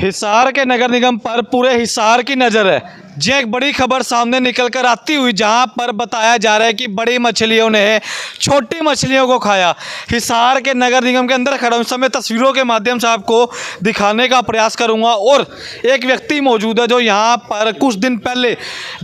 हिसार के नगर निगम पर पूरे हिसार की नज़र है। जी एक बड़ी खबर सामने निकल कर आती हुई जहां पर बताया जा रहा है कि बड़ी मछलियों ने छोटी मछलियों को खाया। हिसार के नगर निगम के अंदर खड़ा हूं, इस समय तस्वीरों के माध्यम से आपको दिखाने का प्रयास करूंगा। और एक व्यक्ति मौजूद है जो यहां पर कुछ दिन पहले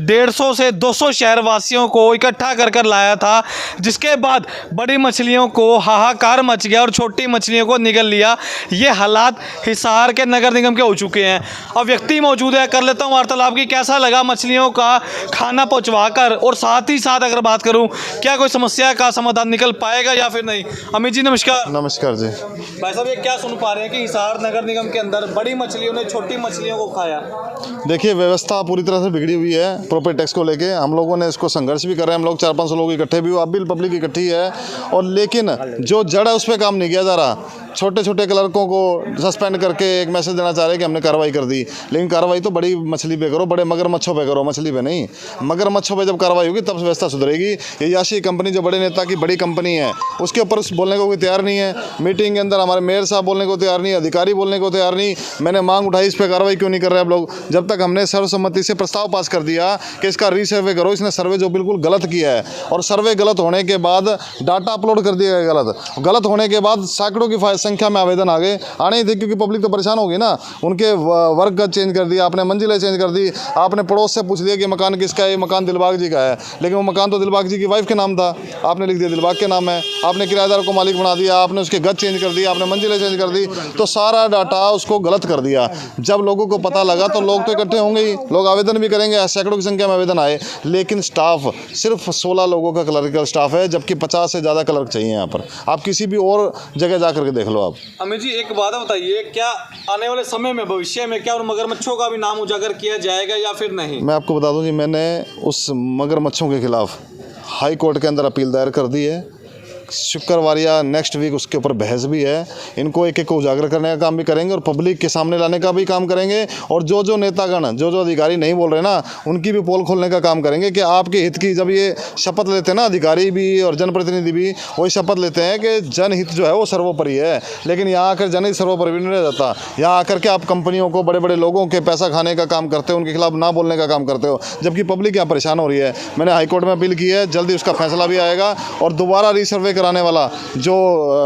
150 से 200 शहरवासियों को इकट्ठा कर लाया था, जिसके बाद बड़ी मछलियों को हाहाकार मच गया और छोटी मछलियों को निगल लिया। ये हालात हिसार के नगर निगम के हो चुके हैं। अब व्यक्ति मौजूद है, कर लेता हूँ वार्तालाप की कैसा लगा मछलियों का खाना पहुंचवाकर, और साथ ही साथ अगर बात करूं क्या कोई समस्या का समाधान निकल पाएगा या फिर नहीं। अमित जी नमस्कार। नमस्कार जी। भाई साहब ये क्या सुन पा रहे हैं कि हिसार नगर निगम के अंदर बड़ी मछलियों ने छोटी मछलियों को खाया। देखिए व्यवस्था पूरी तरह से बिगड़ी हुई है प्रॉपर्टी टैक्स को लेके। हम लोगों ने इसको संघर्ष भी कर रहे हैं, हम लोग 400-500 लोग इकट्ठे भी हुए, अब भी पब्लिक इकट्ठी है। और लेकिन जो जड़ है उस पर काम नहीं किया जा रहा। छोटे छोटे क्लर्कों को सस्पेंड करके एक मैसेज देना चाह रहे हैं कि हमने कार्रवाई कर दी, लेकिन कार्रवाई तो बड़ी मछली पे करो, बड़े मगरमच्छों पे करो, मछली पे नहीं। मगरमच्छों पे जब कार्रवाई होगी तब व्यवस्था सुधरेगी। ये याशी कंपनी जो बड़े नेता की बड़ी कंपनी है उसके ऊपर बोलने को कोई तैयार नहीं है। मीटिंग के अंदर हमारे मेयर साहब बोलने को तैयार नहीं, अधिकारी बोलने को तैयार नहीं। मैंने मांग उठाई इस पर कार्रवाई क्यों नहीं कर रहे आप लोग, जब तक हमने सर्वसम्मति से प्रस्ताव पास कर दिया कि इसका रीसर्वे करो। इसने सर्वे जो बिल्कुल गलत किया है, और सर्वे गलत होने के बाद डाटा अपलोड कर दिया गया गलत होने के बाद सैकड़ों की संख्या में आवेदन आने ही थे, क्योंकि पब्लिक तो परेशान होगी ना। उनके वर्ग चेंज कर दिया आपने, मंजिलें चेंज कर दी आपने, पड़ोस से पूछ लिया कि मकान किसका है, मकान दिलबाग जी का है, लेकिन वो मकान तो दिलबाग जी की वाइफ के नाम था, आपने लिख दिया दिलबाग के नाम है। आपने किराएदार को मालिक बना दिया, आपने उसके गज चेंज कर दिया, आपने मंजिलें चेंज कर दी, तो सारा डाटा उसको गलत कर दिया। जब लोगों को पता लगा तो लोग तो इकट्ठे होंगे ही, लोग आवेदन भी करेंगे, सैकड़ों की संख्या में आवेदन आए, लेकिन स्टाफ सिर्फ 16 लोगों का क्लर्कल स्टाफ है, जबकि 50 से ज़्यादा क्लर्क चाहिए यहाँ पर। आप किसी भी और जगह जा करके देख लो। आप अमित जी एक बात बताइए, क्या आने वाले समय में भविष्य में क्या उन मगरमच्छों का भी नाम उजागर किया जाएगा या फिर नहीं। मैं आपको बता दूं जी, मैंने उस मगरमच्छों के खिलाफ हाई कोर्ट के अंदर अपील दायर कर दी है। शुक्रवार या नेक्स्ट वीक उसके ऊपर बहस भी है। इनको एक एक को उजागर करने का काम भी करेंगे और पब्लिक के सामने लाने का भी काम करेंगे। और जो नेतागण जो अधिकारी नहीं बोल रहे ना, उनकी भी पोल खोलने का काम करेंगे कि आपके हित की जब ये शपथ लेते हैं ना, अधिकारी भी और जनप्रतिनिधि भी वही शपथ लेते हैं कि जनहित जो है वो सर्वोपरि है, लेकिन यहाँ आकर जनहित सर्वोपरि नहीं रह जाता। यहाँ आकर के आप कंपनियों को, बड़े बड़े लोगों के पैसा खाने का काम करते हो, उनके खिलाफ ना बोलने का काम करते हो, जबकि पब्लिक यहाँ परेशान हो रही है। मैंने हाईकोर्ट में अपील की है, जल्दी उसका फैसला भी आएगा और दोबारा रीसर्वे कराने वाला जो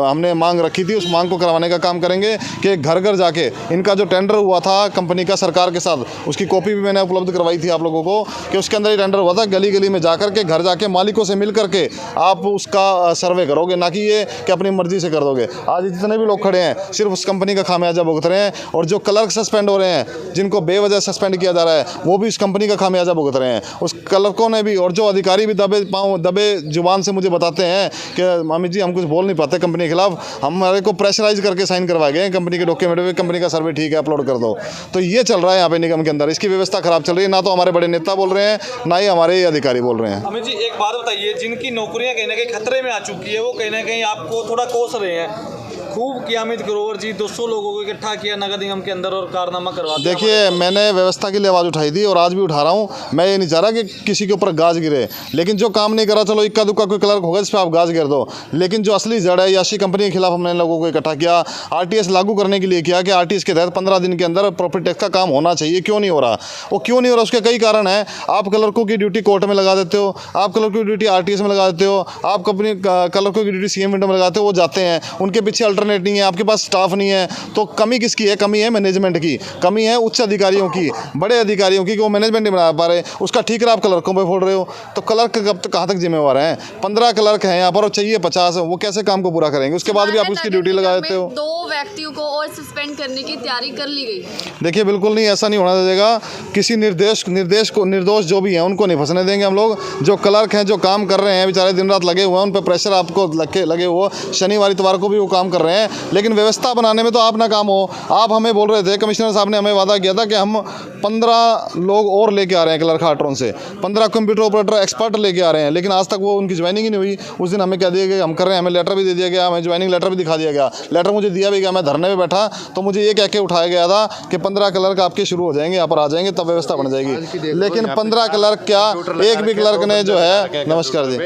हमने मांग रखी थी उस मांग को करवाने का काम करेंगे कि घर घर जाके इनका जो टेंडर हुआ था कंपनी का सरकार के साथ, उसकी कॉपी भी मैंने उपलब्ध करवाई थी आप लोगों को कि उसके अंदर ही टेंडर हुआ था। गली गली में जाकर के, घर जाके मालिकों से मिल करके आप उसका सर्वे करोगे, ना कि ये कि अपनी मर्जी से कर दोगे। आज जितने भी लोग खड़े हैं सिर्फ उस कंपनी का खामियाजा भुगत रहे हैं, और जो क्लर्क सस्पेंड हो रहे हैं, जिनको बेवजह सस्पेंड किया जा रहा है, वो भी उस कंपनी का खामियाजा भुगत रहे हैं। उस क्लर्कों ने भी, और जो अधिकारी भी दबे जुबान से मुझे बताते हैं कि अमित जी हम कुछ बोल नहीं पाते कंपनी के खिलाफ, हमारे को प्रेशराइज करके साइन करवाए गए कंपनी के डॉक्यूमेंट में, कंपनी का सर्वे ठीक है अपलोड कर दो। तो ये चल रहा है यहाँ पे निगम के अंदर, इसकी व्यवस्था खराब चल रही है। ना तो हमारे बड़े नेता बोल रहे हैं, ना ही हमारे अधिकारी बोल रहे हैं। अमित जी एक बात बताइए, जिनकी नौकरियां कहीं ना कहीं खतरे में आ चुकी है, वो कहीं ना कहीं आपको थोड़ा कोस रहे हैं। खूब किया अमित ग्रोवर जी, 200 लोगों को इकट्ठा किया नगर निगम के अंदर और कारनामा करवा दिया। देखिए मैंने व्यवस्था के लिए आवाज़ उठाई थी और आज भी उठा रहा हूँ। मैं ये नहीं चाह रहा कि किसी के ऊपर गाज गिरे, लेकिन जो काम नहीं करा, चलो इक्का दुक्का कोई क्लर्क होगा जिस पर आप गाज गिर दो, लेकिन जो असली जड़ है याशी कंपनी के खिलाफ हमने लोगों को इकट्ठा किया। आरटीएस लागू करने के लिए किया कि आरटीएस के तहत 15 दिन के अंदर प्रॉपर्टी टैक्स का काम होना चाहिए। क्यों नहीं हो रहा, वो क्यों नहीं हो रहा, उसके कई कारण हैं। आप क्लर्कों की ड्यूटी कोर्ट में लगा देते हो, आप क्लर्कों की ड्यूटी आरटीएस में लगा देते हो, आप कंपनी क्लर्कों की ड्यूटी सीएम विंडो में लगाते हो, वो जाते हैं, उनके पीछे अल्टरनेट नहीं है, आपके पास स्टाफ नहीं है। तो कमी किसकी है? कमी है मैनेजमेंट की, कमी है उच्च अधिकारियों की, बड़े अधिकारियों की, कि वो मैनेजमेंट नहीं बना पा रहे। उसका ठीकरा आप क्लर्कों पे फोड़ रहे हो, तो क्लर्क कब तक कहाँ तक जिम्मेवार हैं? 15 क्लर्क हैं यहाँ पर और चाहिए 50, वो कैसे काम को पूरा करेंगे? उसके बाद भी आप उसकी ड्यूटी लगा देते हो। 2 व्यक्तियों को और सस्पेंड करने की तैयारी कर ली गई। देखिए बिल्कुल नहीं, ऐसा नहीं होना चाहिए। किसी निर्दोष जो भी हैं उनको नहीं फंसने देंगे हम लोग। जो क्लर्क हैं, जो काम कर रहे हैं, बेचारे दिन रात लगे हुए हैं, उन पर प्रेशर आपको लगे हुए, शनिवार इतवार को भी वो काम कर रहे हैं, लेकिन व्यवस्था बनाने में तो आप ना काम हो। आप हमें बोल रहे थे, कमिश्नर साहब ने हमें वादा किया था कि हम 15 लोग और लेके आ रहे हैं क्लर्क हाटरों से, 15 कंप्यूटर ऑपरेटर एक्सपर्ट लेके आ रहे हैं, लेकिन आज तक वो उनकी ज्वाइनिंग ही नहीं हुई। उस दिन हमें कह दिया गया हम कर रहे हैं, हमें लेटर भी दे दिया गया, हमें ज्वाइनिंग लेटर भी दिखा दिया गया, लेटर मुझे दिया भी गया। मैं धरने में बैठा तो मुझे ये कह के उठाया गया था कि 15 क्लर्क आपके शुरू हो जाएंगे, यहाँ पर आ जाएंगे, तब व्यवस्था बन जाएगी। लेकिन 15 क्लर्क क्या, एक भी क्लर्क ने जो है, नमस्कार जी,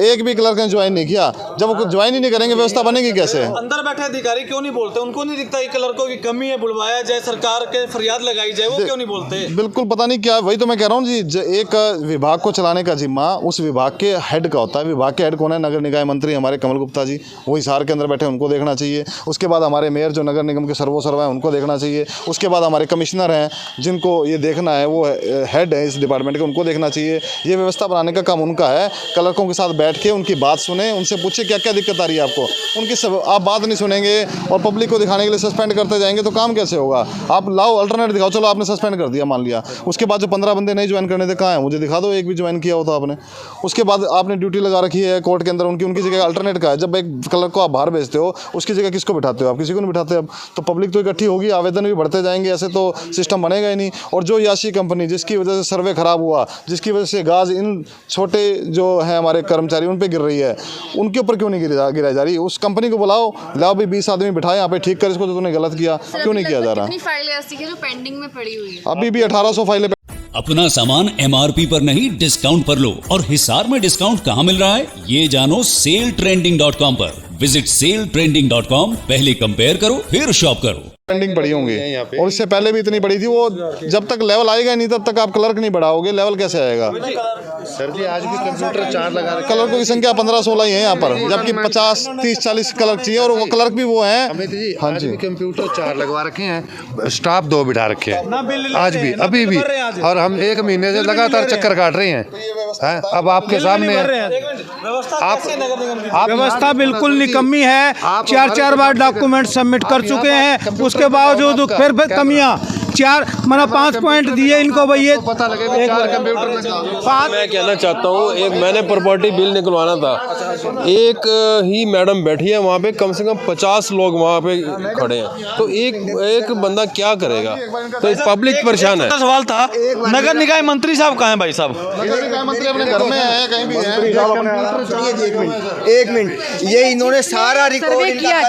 एक भी क्लर्क ने ज्वाइन नहीं किया। जब वो ज्वाइन ही नहीं करेंगे व्यवस्था बनेगी कैसे? अंदर बैठे अधिकारी क्यों नहीं बोलते? उनको नहीं दिखता कि क्लर्कों की कमी है, बुलवाया जाए, सरकार के फरियाद लगाई जाए, वो क्यों नहीं बोलते? बिल्कुल पता नहीं क्या, वही तो मैं कह रहा हूँ जी। एक विभाग को चलाने का जिम्मा उस विभाग के हेड का होता है। विभाग के हेड कौन है? नगर निकाय मंत्री हमारे कमल गुप्ता जी, वो हिसार के अंदर बैठे, उनको देखना चाहिए। उसके बाद हमारे मेयर जो नगर निगम के सर्वोसर्वा हैं, उनको देखना चाहिए। उसके बाद हमारे कमिश्नर हैं, जिनको ये देखना है, वो हेड है इस डिपार्टमेंट के, उनको देखना चाहिए। ये व्यवस्था बनाने का काम उनका है। क्लर्कों के साथ बैठ के उनकी बात सुने, उनसे पूछे क्या क्या दिक्कत आ रही है आपको। उनकी सब आप बात नहीं सुनेंगे और पब्लिक को दिखाने के लिए सस्पेंड करते जाएंगे तो काम कैसे होगा? आप लाओ, अल्टरनेट दिखाओ। चलो आपने सस्पेंड कर दिया, मान लिया, उसके बाद जो 15 बंदे नहीं ज्वाइन करने थे, कहाँ है? मुझे दिखा दो एक भी ज्वाइन किया हो तो आपने। उसके बाद आपने ड्यूटी लगा रखी है कोर्ट के अंदर, उनकी जगह अल्टरनेट का है। जब एक क्लर्क को आप बाहर भेजते हो, उसकी जगह किसको बिठाते हो? आप किसी को नहीं बिठाते। अब तो पब्लिक तो इकट्ठी होगी, आवेदन भी बढ़ते जाएंगे, ऐसे तो सिस्टम बनेगा ही नहीं। और जो याशी कंपनी जिसकी वजह से सर्वे खराब हुआ, जिसकी वजह से गाज इन छोटे जो हैं हमारे कर्मचारी उन पर गिर रही है, उनके ऊपर क्यों नहीं गिराई जा रही? उस कंपनी को बुलाओ, लाओ भी 20 आदमी बिठाए यहाँ पे, ठीक कर इसको, तो तूने गलत किया, क्यों नहीं किया जा रहा? कितनी फाइलें ऐसी हैं जो पेंडिंग में पड़ी हुई है? अभी भी 1800 फाइलें। अपना सामान MRP पर नहीं डिस्काउंट पर लो। और हिसार में डिस्काउंट कहाँ मिल रहा है ये जानो सेलट्रेंडिंग.com पर। विजिट सेलट्रेंडिंग.com, पहले कंपेयर करो फिर शॉप करो। पेंडिंग पड़ी होंगी और इससे पहले भी इतनी पड़ी थी। वो जब तक लेवल आएगा नहीं तब तक आप क्लर्क नहीं बढ़ाओगे, लेवल कैसे आएगा? सर जी आज भी कंप्यूटर 4 लगा रखे। क्लर्कों की संख्या 15-16 ही है यहाँ पर, जबकि 50, 30, 40 क्लर्क चाहिए और वो क्लर्क भी वो हैं। अमित जी हाँ आज जी, भी कंप्यूटर 4 लगवा रखे हैं, स्टाफ 2 बिठा रखे हैं आज भी, अभी भी। और हम 1 महीने से लगातार चक्कर काट रहे हैं। अब आपके सामने व्यवस्था बिल्कुल निकम्मी है। 4 बार डॉक्यूमेंट सबमिट कर चुके हैं, उसके बावजूद फिर कमियां। 5 पॉइंट दिए इनको भैया, पता लगे 4 कंप्यूटर। मैं कहना चाहता हूँ, एक मैंने प्रॉपर्टी बिल निकलवाना था, एक ही मैडम बैठी है वहाँ पे, कम से कम 50 लोग वहाँ पे खड़े हैं, तो एक बंदा क्या करेगा? तो पब्लिक परेशान है। सवाल था, नगर निकाय मंत्री साहब कहाँ हैं भाई साहब? नगर निकाय मंत्री अपने घर में है, कहीं भी है। एक मिनट, ये इन्होंने सारा सर्वे किया,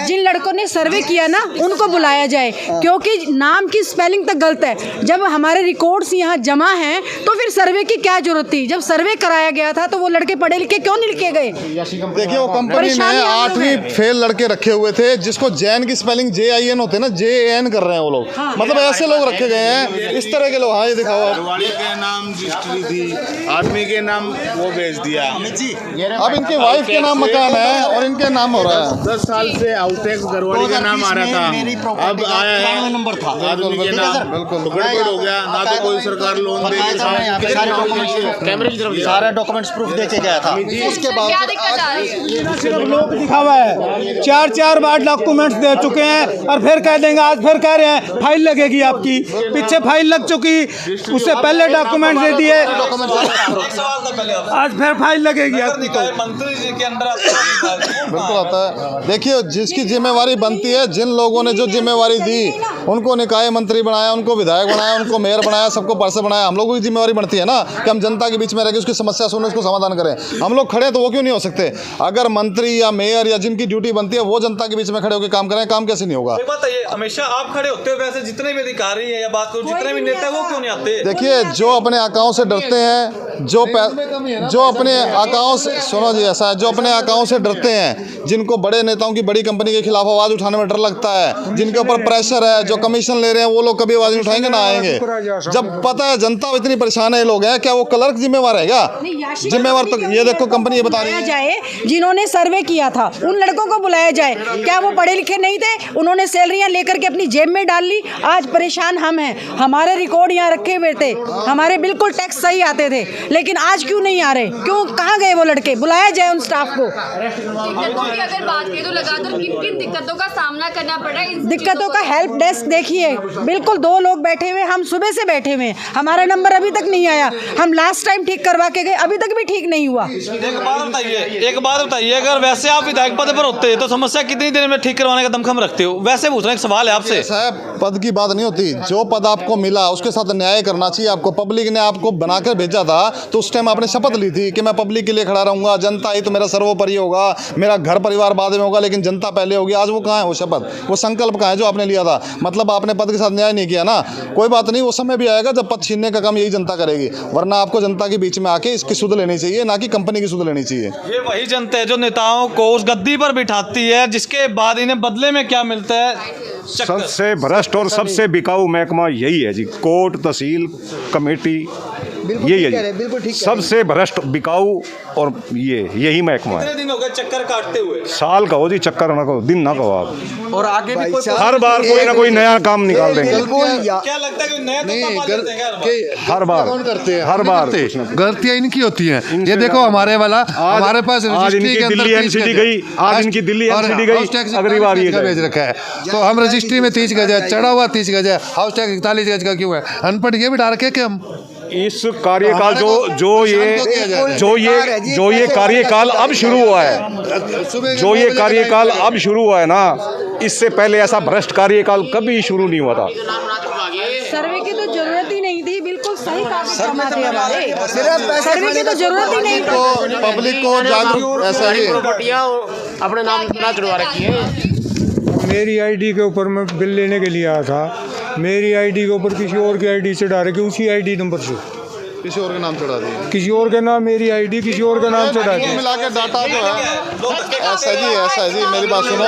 जिन लड़कों ने सर्वे किया ना उनको बुलाया जाए, क्योंकि नाम की स्पेलिंग तक गलत है। जब हमारे रिकॉर्ड्स यहाँ जमा हैं तो फिर सर्वे की क्या जरूरत थी? जब सर्वे कराया गया था तो वो लड़के पढ़े लिखे क्यों नहीं लिखे गए? देखिए वो कंपनी में 8वीं फेल लड़के रखे हुए थे, जिसको जैन की स्पेलिंग JIN होते हैं ना, JAN कर रहे हैं वो लोग। मतलब ऐसे लोग रखे गए हैं, इस तरह के लोग। हाँ ये दिखाओ आप, के नाम रजिस्ट्री थी, आदमी के नाम वो भेज दिया। अब इनकी वाइफ के नाम मकान है और इनके नाम हो रहा है। 10 साल से आउटेक्स घरवाली का नाम आ रहा था, अब आया है नंबर था आदमी के नाम। बिल्कुल तो गड़बड़ हो गया ना, तो कोई सरकार लोन देगी। सारे डॉक्यूमेंट्स प्रूफ दे के गया था। उसके बाद क्या दिक्कत आ रही है? सिर्फ लोग दिखावा है। 4 बार डॉक्यूमेंट्स दे चुके हैं और फिर कह देंगे, आज फिर कह रहे हैं फाइल लगेगी आपकी। पीछे फाइल लग चुकी, उससे पहले डॉक्यूमेंट दे दिए, आज फिर फाइल लगेगी आपकी। मंत्री जी के अंडर बिल्कुल आता है। देखिए जिसकी जिम्मेवारी बनती है, जिन लोगों ने जो जिम्मेवारी दी, उनको निकाय मंत्री बनाया, उनको विधायक बनाया, उनको मेयर बनाया, सबको पार्षद बनाया। हम लोगों की जिम्मेवारी बनती है ना कि हम जनता के बीच में रह के उसकी समस्या सुने, उसको समाधान करें। हम लोग खड़े तो वो क्यों नहीं हो सकते? अगर मंत्री या मेयर या जिनकी ड्यूटी बनती है वो जनता के बीच में खड़े होकर काम करें, काम कैसे नहीं होगा? एक बात है, हमेशा आप खड़े होते हो, वैसे जितने भी अधिकारी हैं या बात करो, जितने भी नेता वो क्यों नहीं आते? देखिए जो अपने आकाओं से डरते हैं, जो अपने आकाओं से, सुनो जी ऐसा है, जो अपने आकाओं से डरते हैं, जिनको बड़े नेताओं की बड़ी कंपनी के खिलाफ आवाज उठाने में डर लगता है, जिनके ऊपर प्रेशर है, जो कमीशन ले रहे हैं, वो लोग कभी आवाज नहीं उठाएंगे ना आएंगे। जब पता है जनता इतनी परेशान है, लोग हैं, क्या वो क्लर्क जिम्मेवार है क्या? जिम्मेवार तो ये देखो कंपनी ये बता रही है। जाए जिन्होंने सर्वे किया था उन लड़कों को बुलाया जाए। क्या वो पढ़े लिखे नहीं थे? उन्होंने सैलरियां लेकर के अपनी जेब में डाल ली। आज परेशान हम हैं। हमारे रिकॉर्ड यहाँ रखे हुए थे, हमारे बिल्कुल टैक्स सही आते थे, लेकिन आज क्यों नहीं आ रहे? क्यों, कहाँ गए वो लड़के? बुलाया जाए उन स्टाफ को। दिक्कतों की अगर बात करें तो लगातार किन किन दिक्कतों का सामना करना पड़ा है? दिक्कतों का हेल्प डेस्क देखिए, बिल्कुल 2 लोग बैठे हुए, हम सुबह से बैठे हुए, हमारा नंबर अभी तक नहीं आया। हम लास्ट टाइम ठीक करवा के गए, अभी तक भी ठीक नहीं हुआ। एक बात बताइए, अगर वैसे आप विधायक पद पर होते तो समस्या कितनी देर में ठीक करवाने का दमखम रखते हो? वैसे पूछ रहे हैं, एक सवाल है आपसे। साहब पद की बात नहीं होती, जो पद आपको मिला उसके साथ न्याय करना चाहिए आपको। पब्लिक ने आपको बनाकर भेजा था तो उस टाइम आपने शपथ ली थी कि मैं पब्लिक के लिए खड़ा रहूंगा, जनता ही तो मेरा सर्वोपरि होगा, मेरा घर परिवार बाद में होगा, लेकिन जनता पहले होगी। आज वो कहाँ है वो शपथ, वो संकल्प कहाँ है जो आपने लिया था? मतलब आपने पद पद के साथ न्याय नहीं किया ना, कोई बात नहीं, वो समय भी आएगा जब पद छीनने का काम यही जनता करेगी, वरना आपको जनता के बीच में आके इसकी सुध लेनी चाहिए, ना कि कंपनी की सुध लेनी चाहिए। ये वही जनता है जो नेताओं को उस गद्दी पर बिठाती है, जिसके बाद इन्हें बदले में क्या मिलता है? सबसे भ्रष्ट और सबसे बिकाऊ महकमा यही है जी, कोर्ट, तहसील, कमेटी, यही है जी सबसे भ्रष्ट, बिकाऊ और यही महकमा है। कितने दिन हो गए चक्कर काटते हुए? साल कहो जी, चक्कर ना कहो, दिन ना कहो आप। और आगे भी कोई हर बार कोई ना कोई नया काम निकाल देंगे। क्या लगता है कि नया हर बार कौन करते हैं? हर बार गलतियां इनकी होती हैं। ये देखो हमारे वाला, हमारे पास आज इनकी दिल्ली एनसीडी गई, आज इनकी दिल्ली एनसीडी गई, अगली बार ये भेज रखा है। तो हम रजिस्ट्री में 30 गज है, चढ़ा हुआ 30 गज है, हाउस टैक्स 41 गज का क्यों है? अनपढ़ ये भी डाल रखे कि हम इस कार्यकाल जो ये कार्यकाल अब शुरू हुआ है, जो ये कार्यकाल अब शुरू हुआ है ना, इससे पहले ऐसा भ्रष्ट कार्यकाल कभी शुरू नहीं हुआ था। सर्वे की तो जरूरत ही नहीं थी, बिल्कुल सही कागज जमा थे हमारे, सर्वे की तो जरूरत ही नहीं थी। पब्लिक को जागरूक, ऐसा ही अपने नाम ना चढ़वा रखी है। मेरी आईडी के ऊपर मैं बिल लेने के लिए आया था, मेरी आईडी के ऊपर किसी और की आईडी चढ़ा रखी, उसी आईडी नंबर से किसी और के नाम चढ़ा दिया, किसी और के नाम, मेरी आईडी किसी और का नाम चढ़ा दिया। मिला के डाटा जो है ऐसा है जी, मेरी बात सुनो,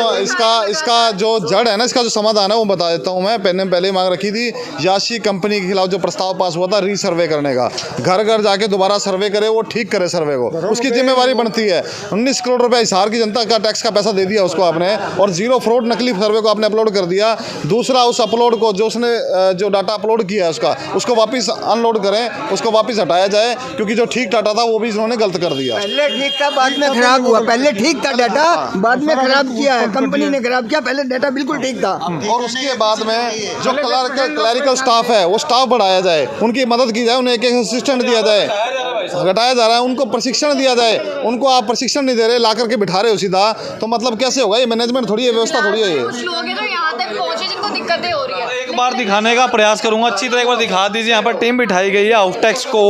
इसका जो जड़ है ना, इसका जो समाधान है वो बता देता हूँ मैं। पहले मांग रखी थी याशी कंपनी के खिलाफ जो प्रस्ताव पास हुआ था रीसर्वे करने का, घर घर जाके दोबारा सर्वे करे, वो ठीक करे सर्वे को, उसकी जिम्मेवारी बनती है। 19 करोड़ रुपए हिसार की जनता का टैक्स का पैसा दे दिया उसको आपने, और जीरो फ्रॉड नकली सर्वे को आपने अपलोड कर दिया। दूसरा, उस अपलोड को जो उसने जो डाटा अपलोड किया है उसको वापस अनलोड करें, उसको वापस हटाया जाए, क्योंकि जो ठीक डाटा था वो भी इन्होंने गलत कर दिया। पहले ठीक था, बाद में खराब हुआ। पहले ठीक था डाटा, बाद में खराब किया है, कंपनी ने खराब किया। पहले डाटा बिल्कुल ठीक था। और उसके बाद में जो क्लरिकल स्टाफ है वो स्टाफ बढ़ाया जाए, उनकी मदद की जाए, उन्हें एक असिस्टेंट दिया जाए, घटाया जा रहा है, उनको प्रशिक्षण दिया जाए। उनको आप प्रशिक्षण नहीं दे रहे, ला करके बिठा रहे हो सीधा, तो मतलब कैसे होगा? ये मैनेजमेंट थोड़ी है, व्यवस्था थोड़ी है। कुछ लोग हैं जो यहाँ तक पहुँचे जिनको दिक्कतें हो रही है। एक बार दिखाने का प्रयास करूंगा, अच्छी तरह एक बार दिखा दीजिए। यहाँ पर टीम बिठाई गई है हाउस टैक्स को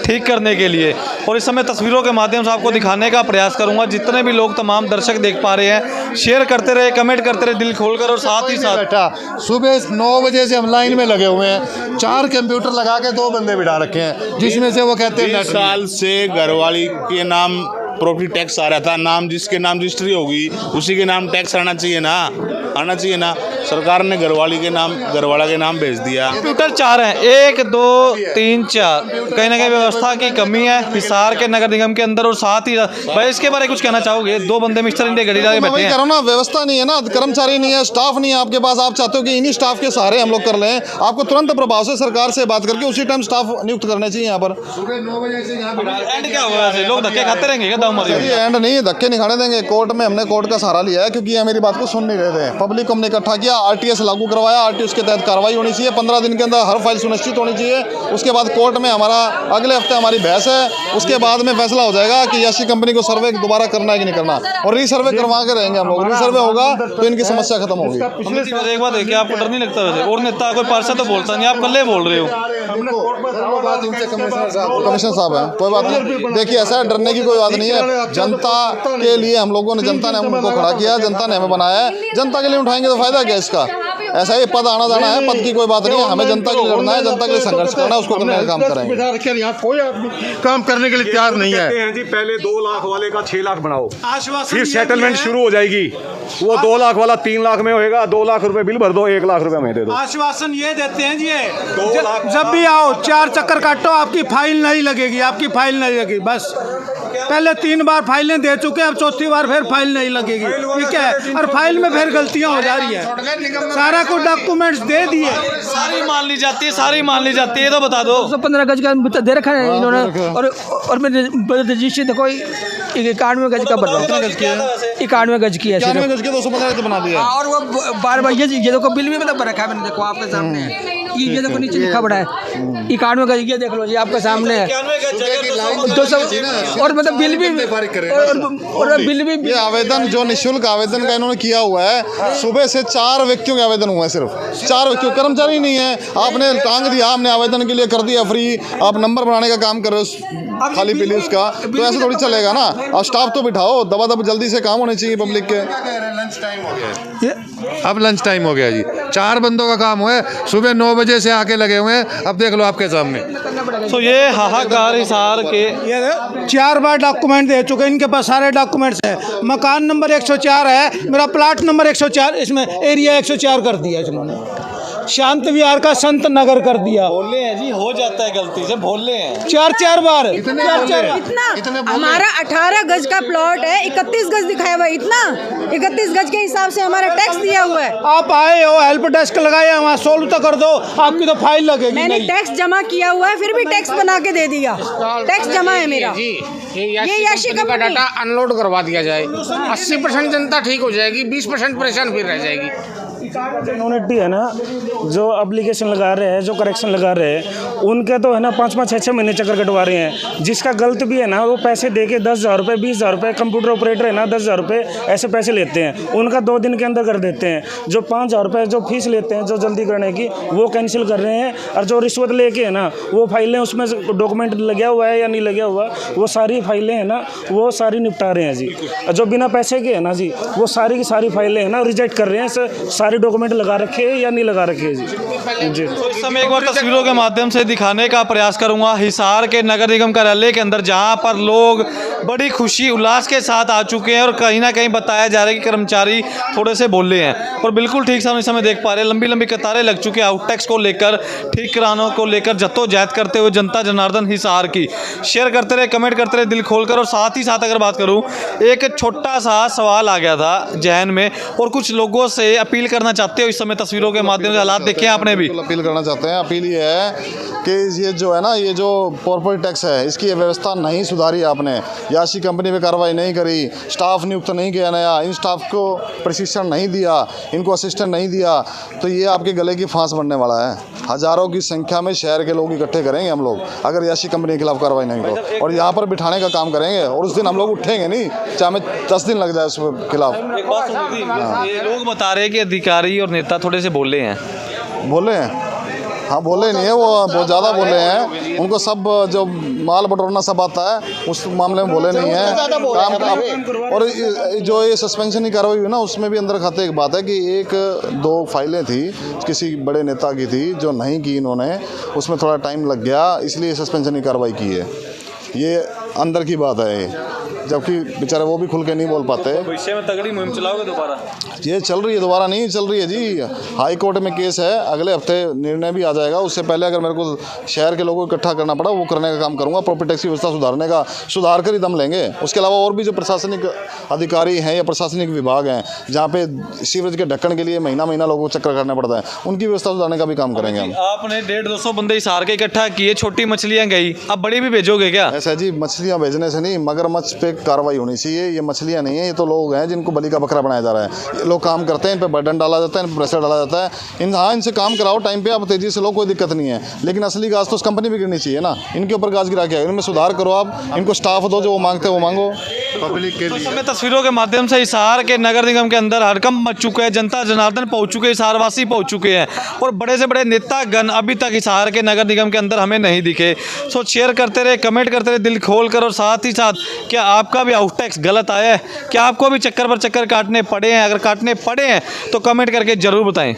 ठीक करने के लिए, और इस समय तस्वीरों के माध्यम से आपको दिखाने का प्रयास करूंगा। जितने भी लोग, तमाम दर्शक देख पा रहे हैं, शेयर करते रहे, कमेंट करते रहे दिल खोलकर, और साथ ही साथ सुबह 9 बजे से हम लाइन में लगे हुए हैं, 4 कंप्यूटर लगा के 2 बंदे बिठा रखे हैं, जिसमें से वो कहते हैं 20 साल से घरवाली के नाम प्रॉपर्टी टैक्स आ रहा था, नाम जिसके नाम रजिस्ट्री होगी उसी के नाम टैक्स आना चाहिए ना। सरकार ने घरवाली के नाम, घरवाला के नाम भेज दिया। कंप्यूटर 4 हैं, 1 2 3 4, कहीं ना कहीं व्यवस्था की कमी है हिसार के नगर निगम के अंदर। और साथ ही भाई इसके बारे में कुछ कहना चाहोगे? 2 बंदे मिक्सर इंडिया गली लगा के बैठे हैं। करो ना, व्यवस्था नहीं है ना, कर्मचारी नहीं है, स्टाफ नहीं है आपके पास। आप चाहते हो कि इन्हीं स्टाफ के सहारे हम लोग कर लें, आपको तुरंत प्रभाव से सरकार से बात करके उसी टाइम स्टाफ नियुक्त करने चाहिए यहाँ पर। सुबह 9 बजे से यहाँ एंड क्या होगा? लोग धक्के खाते रहेंगे क्या? दाम मारेंगे? एंड नहीं, धक्के नहीं खाने देंगे। कोर्ट में हमने कोर्ट का सहारा लिया है, क्योंकि ये मेरी बात को सुन नहीं रहे थे। पब्लिक को हमने इकट्ठा किया, आरटीएस लागू करवाया, आरटीएस के तहत कार्रवाई होनी चाहिए, 15 दिन के अंदर हर फाइल सुनिश्चित होनी चाहिए। उसके बाद कोर्ट में हमारा अगले हफ्ते हमारी बहस है, उसके बाद में फैसला हो जाएगा कि याशी कंपनी को सर्वे दोबारा करना है कि नहीं करना, और रीसर्वे करवा के रहेंगे हम लोग। रीसर्वे होगा तो इनकी समस्या खत्म होगी। एक बात देखिए, आपको डर नहीं लगता वैसे? और नेता कोई पार्षद तो बोलता नहीं, आप कल्ले बोल रहे हो। कमिश्नर साहब हैं, कोई बात नहीं। देखिए, ऐसा डरने की कोई बात नहीं है। जनता के लिए हम लोगों ने, जनता ने हमको खड़ा किया, जनता ने हमें बनाया है, जनता के लिए उठाएंगे तो फायदा क्या इसका? ऐसा ही पद आना जाना है, पद की कोई बात नहीं है। हमें जनता के लिए लड़ना है, जनता के लिए संघर्ष करना है, उसको करने का काम करेंगे। यहाँ कोई आदमी काम करने के लिए तैयार नहीं है जी। पहले 2 लाख वाले का 6 लाख बनाओ, फिर सेटलमेंट शुरू हो जाएगी। वो 2 लाख वाला 3 लाख में होएगा, 2 लाख रुपए बिल भर दो, 1 लाख रुपए में दे दो। आश्वासन ये देते हैं जी, जब भी आओ 4 चक्कर काटो, आपकी फाइल नहीं लगेगी, आपकी फाइल नहीं लगेगी। बस पहले 3 बार फाइलें दे चुके हैं, अब 4थी बार फिर फाइल नहीं लगेगी, ठीक है? और फाइल में फिर गलतियां हो जा रही है। सारा कुछ डॉक्यूमेंट्स दे दिए, सारी मान ली जाती है, सारी मान ली जाती है। तो बता दो, 115 गज का दे रखा है इन्होंने, और मेरे रजिस्ट्री देखो 91 गज का बन रहा है, 91 गज की है, 91 गज के 215 बना दिया। और वो बार ये देखो बिल भी मतलब रखा है, मैंने देखो आपके सामने। ये देखो नीचे लिखा पड़ा है 91 गज, ये देख लो जी आपके सामने है 200 और मतलब बिल भी और बिल भी। ये आवेदन जो निःशुल्क आवेदन का इन्होंने किया हुआ है, सुबह से 4 व्यक्तियों के आवेदन हुए हैं, सिर्फ 4 व्यक्तियों, कर्मचारी नहीं है, आपने टांग दिया, आपने आवेदन के लिए कर दिया फ्री, आप नंबर बनाने का काम कर रहे हो खाली पीली उसका, तो ऐसे थोड़ी चलेगा ना। अब स्टाफ तो बिठाओ, दबा दब जल्दी से काम होने चाहिए पब्लिक के। अब लंच टाइम हो गया जी, 4 बंदों का काम हुआ है, सुबह 9 बजे से आके लगे हुए हैं, अब देख लो आपके सामने। तो ये हाहाकार हिसार के ये 4 बार डॉक्यूमेंट दे चुके हैं, इनके पास सारे डॉक्यूमेंट्स हैं। मकान नंबर 104 है, मेरा प्लाट नंबर 104, इसमें एरिया 104 कर दिया इन्होंने, शांत विहार का संत नगर कर दिया। बोले हैं जी, हो जाता है गलती से, बोले हैं 4 बार इतना हमारा 18 गज का प्लॉट है, 31 गज दिखाया हुआ है, इतना 31 गज के हिसाब से हमारा टैक्स दिया हुआ है। आप आए हो, हेल्प डेस्क लगाया, वहाँ सोल्व तो कर दो, आपकी तो फाइल लगेगी। मैंने टैक्स जमा किया हुआ है, फिर भी टैक्स बना के दे दिया, टैक्स जमा है मेरा। ये याशी कंपनी का डाटा अनलोड करवा दिया जाए, 80% जनता ठीक हो जाएगी, 20% परेशान फिर रह जाएगी। यूनिटी है ना, जो एप्लीकेशन लगा रहे हैं, जो करेक्शन लगा रहे हैं, उनके तो है ना 5-5, 6-6 महीने चक्कर कटवा रहे हैं। जिसका गलत भी है ना, वो पैसे दे के 10,000 रुपये, 20,000 रुपये, कंप्यूटर ऑपरेटर है ना 10,000 रुपये ऐसे पैसे लेते हैं, उनका 2 दिन के अंदर कर देते हैं। जो 5,000 रुपये जो फीस लेते हैं जो जल्दी करने की, वो कैंसिल कर रहे हैं। और जो रिश्वत लेके है ना, वो फाइलें उसमें डॉक्यूमेंट लगा हुआ है या नहीं लगा हुआ, वो सारी फाइलें हैं ना, वो सारी निपटा रहे हैं जी। जो बिना पैसे के है ना जी, वो सारी की सारी फाइलें है ना रिजेक्ट कर रहे हैं, सारी डॉक्यूमेंट लगा रखे हैं या नहीं लगा रखे हैं जी। तो इस समय एक बार तस्वीरों के माध्यम से दिखाने का प्रयास करूंगा हिसार के नगर निगम कार्यालय के अंदर, जहां पर लोग बड़ी खुशी उल्लास के साथ आ चुके हैं और कहीं ना कहीं बताया जा रहा है कि कर्मचारी थोड़े से बोले हैं। और बिल्कुल ठीक से हम इस समय देख पा रहे हैं, लंबी लंबी कतारें लग चुकी है आउटटैक्स को लेकर, ठीक करानों को लेकर जद्दोजहद करते हुए जनता जनार्दन हिसार की। शेयर करते रहे, कमेंट करते रहे दिल खोलकर। और साथ ही साथ अगर बात करूँ, एक छोटा सा सवाल आ गया था जहन में, और कुछ लोगों से अपील करना चाहते हो इस समय तस्वीरों के माध्यम से, हालात देखे आपने भी। अपील करना चाहते हैं, अपील ये है कि ये जो है ना, ये जो कॉर्पोरेट टैक्स है, इसकी व्यवस्था नहीं सुधारी आपने, याशी कंपनी पे कार्रवाई नहीं करी, स्टाफ नियुक्त नहीं किया नया, इन स्टाफ को प्रशिक्षण नहीं दिया, इनको असिस्टेंट नहीं दिया, तो ये आपके गले की फांस बनने वाला है। हज़ारों की संख्या में शहर के लोग इकट्ठे करेंगे हम लोग, अगर याशी कंपनी के खिलाफ कार्रवाई नहीं हो, और यहाँ पर बिठाने का काम करेंगे, और उस दिन हम लोग उठेंगे नहीं, चाहे हमें 10 दिन लग जाए उसके खिलाफ। एक बात सुनी थी, ये लोग बता रहे हैं कि अधिकारी और नेता थोड़े से बोले हैं। हाँ, बोले नहीं है, वो बहुत ज़्यादा बोले हैं, उनको सब जो माल बटोरना सब आता है, उस मामले में बोले नहीं है काम। और जो ये सस्पेंशन की कार्रवाई हुई ना, उसमें भी अंदर खाते एक बात है कि 1-2 फाइलें थी किसी बड़े नेता की थी जो नहीं की इन्होंने, उसमें थोड़ा टाइम लग गया, इसलिए सस्पेंशन की कार्रवाई की है। ये अंदर की बात है, जबकि बेचारे वो भी खुल के नहीं बोल पाते। भविष्य में तगड़ी मुहिम चलाओगे दोबारा? ये चल रही है, दोबारा नहीं चल रही है जी, हाई कोर्ट में केस है, अगले हफ्ते निर्णय भी आ जाएगा। उससे पहले अगर मेरे को शहर के लोगों को इकट्ठा करना पड़ा, वो करने का काम करूंगा। प्रॉपर्टी टैक्स की व्यवस्था सुधारने का, सुधार कर ही दम लेंगे। उसके अलावा और भी जो प्रशासनिक अधिकारी हैं या प्रशासनिक विभाग हैं, जहाँ पे सीवरेज के ढक्कन के लिए महीना महीना लोगों को चक्कर काटना पड़ता है, उनकी व्यवस्था सुधारने का भी काम करेंगे हम। आपने 150-200 बंदे हिसार के इकट्ठा किए, छोटी मछलियाँ गई, अब बड़ी भी भेजोगे क्या? ऐसा जी, मछलियाँ भेजने से नहीं, मगरमच्छ पे कार्रवाई होनी चाहिए। ये मछलियाँ नहीं है, ये तो लोग हैं जिनको बलि का बकरा बनाया जा रहा है। ये लोग काम करते हैं, इन पे बर्डन डाला जाता है, इन पर प्रेशर डाला जाता है। इनसे काम कराओ टाइम पे, आप तेजी से लो, कोई दिक्कत नहीं है। लेकिन असली गाज तो उस कंपनी भी गिरनी चाहिए ना, इनके ऊपर गाज गिरा के इनमें सुधार करो आप, इनको स्टाफ दो, जो वो मांगते हैं वो मांगो पब्लिक के लिए। तस्वीरों के माध्यम से हिसार के नगर निगम के अंदर हड़कंप मच चुका है, जनता जनार्दन पहुंच चुके हैं, हिसारवासी पहुंच चुके हैं, और बड़े से बड़े नेतागण अभी तक हिसार के नगर निगम के अंदर हमें नहीं दिखे। सो शेयर करते रहे, कमेंट करते रहे दिल खोल कर। और साथ ही साथ, क्या आपका भी आउट टैक्स गलत आया है? क्या आपको भी चक्कर पर चक्कर काटने पड़े हैं? अगर काटने पड़े हैं तो कमेंट करके ज़रूर बताएं।